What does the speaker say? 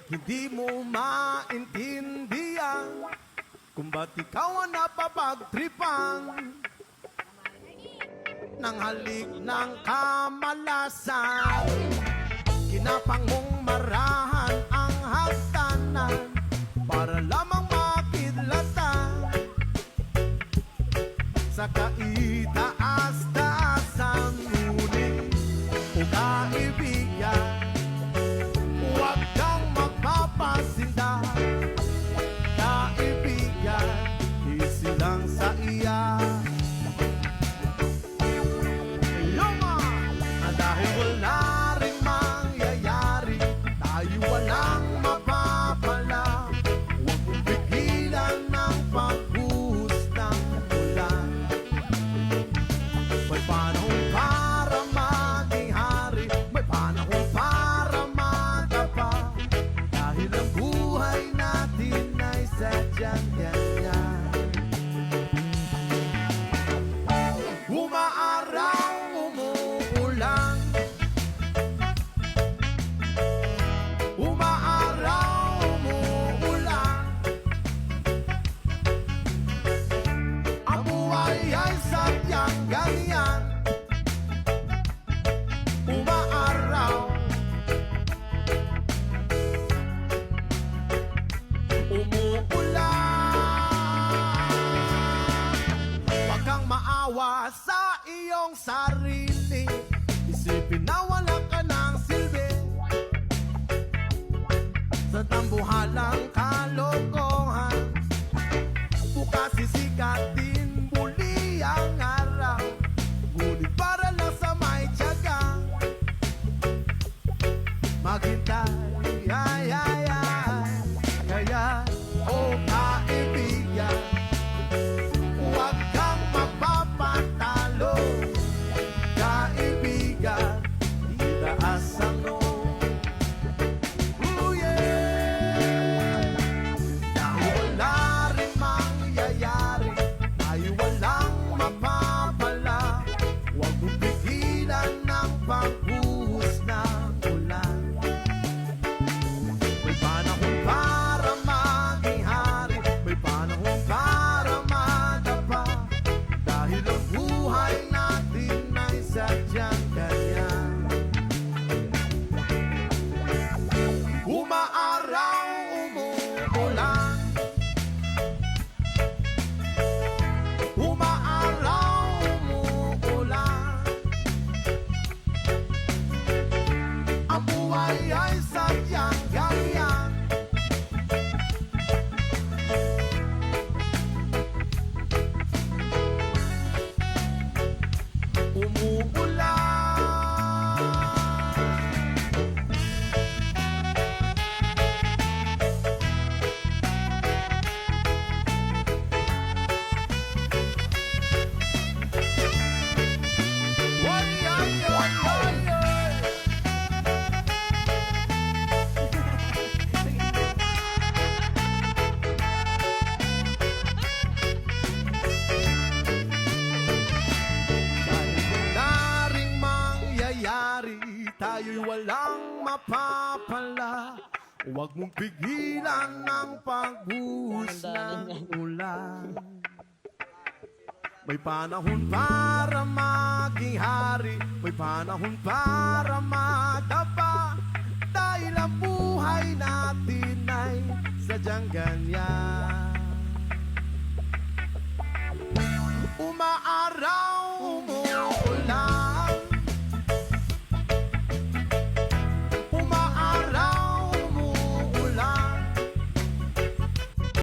Hindi mo maintindihan kung ba't ikaw ang napapagtripan ng halik ng kamalasan. Kinapang mong marahan ang hagdanan para lamang makidlatan sa kaitaas-taasan. Ngunit o kaibigan, huwag kang magpapasinda. Kaibigan, isilang sa iya. Dahil wala rin mangyayari, tayo walang mapapala. Huwag mong pigilan ng pagbuhos ng ulan. May panahon para maging hari, may panahon para madapa. Dahil ang buhay natin ay sadyang ganyan. Umaaraw, umuulan, umaaraw, umuulan. Ang buhay ay sadyang ganyan. Umaaraw, umuulan. Huwag kang maawa sa iyong sarili, isipin na wala ka ng silbi sa tambuhalang kalokohan. Bukas sisikatin muli ang araw, ngunit para lang sa may tiyaga. Maghintay, ay, ay, ay. Kaya, oh kaibigan, huwag kang mapapatalo. Kaibigan, itaas ang noo. Ooh, yeah. Dahil wala rin mangyayari, tayo walang mapapala. Huwag mong pigilan ng pagbuhos ng ulan. May panahon para maging hari, may panahon para madapa. Dahil ang buhay natin ay sadyang ganyan. Umaaraw, umuulan, umaaraw, umuulan. Ang buhay ay sadyang ganyan. Tayo'y walang mapapala. Huwag mong pigilan ng pagbuhos ng ulan. May panahon para maging hari, may panahon para madapa. Dahil ang buhay natin ay sadyang ganyan. Umaaraw,